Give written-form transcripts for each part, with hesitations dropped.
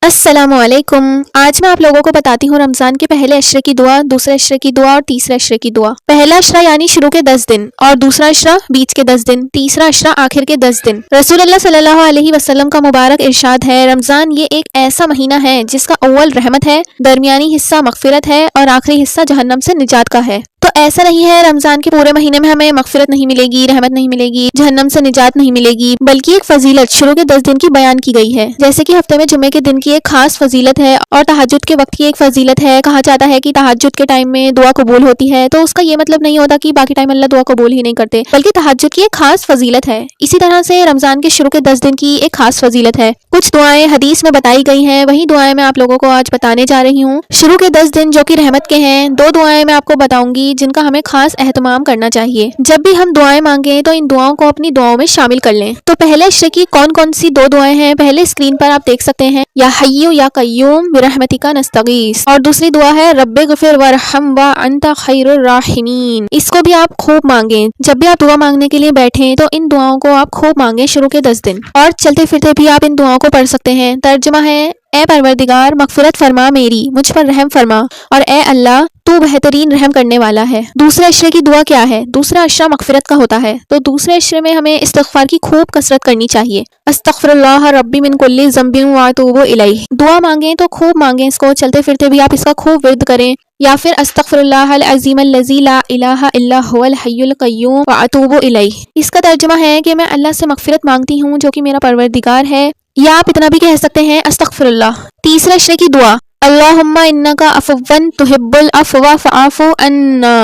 السلام علیکم۔ آج میں آپ لوگوں کو بتاتی ہوں رمضان کے پہلے عشرے کی دعا، دوسرے عشرے کی دعا اور تیسرے عشرے کی دعا۔ پہلا عشرہ یعنی شروع کے 10 دن، اور دوسرا عشرہ بیچ کے 10 دن، تیسرا عشرہ آخر کے 10 دن۔ رسول اللہ صلی اللہ علیہ وسلم کا مبارک ارشاد ہے، رمضان یہ ایک ایسا مہینہ ہے جس کا اول رحمت ہے، درمیانی حصہ مغفرت ہے اور آخری حصہ جہنم سے نجات کا ہے۔ تو ایسا نہیں ہے رمضان کے پورے مہینے میں ہمیں مغفرت نہیں ملے گی، رحمت نہیں ملے گی، جہنم سے نجات نہیں ملے گی، بلکہ ایک فضیلت شروع کے 10 دن کی بیان کی گئی ہے۔ جیسے کہ ہفتے میں جمعے کے دن کی ایک خاص فضیلت ہے اور تہجد کے وقت کی ایک فضیلت ہے۔ کہا جاتا ہے کہ تہجد کے ٹائم میں دعا قبول ہوتی ہے، تو اس کا یہ مطلب نہیں ہوتا کہ باقی ٹائم اللہ دعا قبول ہی نہیں کرتے، بلکہ تہجد کی ایک خاص فضیلت ہے۔ اسی طرح سے رمضان کے شروع کے 10 دن کی ایک خاص فضیلت ہے۔ کچھ دعائیں حدیث میں بتائی گئی ہیں، وہی دعائیں میں آپ لوگوں کو آج بتانے جا رہی ہوں۔ شروع کے 10 دن جو کہ رحمت کے ہیں، 2 دعائیں میں آپ کو بتاؤں گی جن کا ہمیں خاص اہتمام کرنا چاہیے۔ جب بھی ہم دعائیں مانگیں تو ان دعاؤں کو اپنی دعاؤں میں شامل کر لیں۔ تو پہلے عشرے کی کون کون سی 2 دعائیں ہیں، پہلے اسکرین پر آپ دیکھ سکتے ہیں، یا حیّ یا قیوم برحمتک نستغیث، اور دوسری دعا ہے رب اغفر وارحم وانت خیر الراحمین۔ اس کو بھی آپ خوب مانگیں۔ جب بھی آپ دعا مانگنے کے لیے بیٹھیں تو ان دعاؤں کو آپ خوب مانگیں شروع کے 10 دن، اور چلتے پھرتے بھی آپ ان دعاؤں کو پڑھ سکتے ہیں۔ ترجمہ ہے، اے پروردگار مغفرت فرما میری، مجھ پر رحم فرما، اور اے اللہ تو بہترین رحم کرنے والا ہے۔ دوسرے عشرے کی دعا کیا ہے؟ دوسرا عشرہ مغفرت کا ہوتا ہے، تو دوسرے عشرے میں ہمیں استغفار کی خوب کثرت کرنی چاہیے۔ استغفر اللہ ربی من کل ذنب واتوب الیہ۔ دعا مانگیں تو خوب مانگیں، اس کو چلتے پھرتے بھی آپ اس کا خوب ورد کریں، یا پھر استغفر اللہ العظیم الذی لا الہ الا هو الحی القیوم واتوب الیہ۔ اس کا ترجمہ ہے کہ میں اللہ سے مغفرت مانگتی ہوں جو کہ میرا پروردگار ہے، یا آپ اتنا بھی کہہ سکتے ہیں استغفر اللہ۔ تیسرے عشرے کی دعا، اللہم انک عفو تحب العفو فاعف عنا۔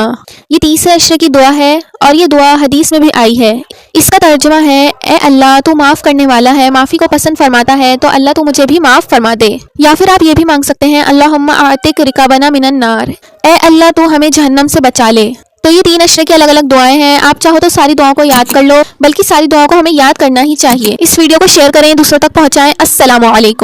یہ تیسرے عشرے کی دعا ہے اور یہ دعا حدیث میں بھی آئی ہے۔ اس کا ترجمہ ہے، اے اللہ تو معاف کرنے والا ہے، معافی کو پسند فرماتا ہے، تو اللہ تو مجھے بھی معاف فرما دے۔ یا پھر آپ یہ بھی مانگ سکتے ہیں، اللہم اعتق رقابنا من النار، اے اللہ تو ہمیں جہنم سے بچا لے۔ تو یہ 3 عشرے کی الگ الگ دعائیں ہیں، آپ چاہو تو ساری دعاؤں کو یاد کر لو، بلکہ ساری دعاؤں کو ہمیں یاد کرنا ہی چاہیے۔ اس ویڈیو کو شیئر کریں، دوسروں تک پہنچائیں۔ السلام علیکم۔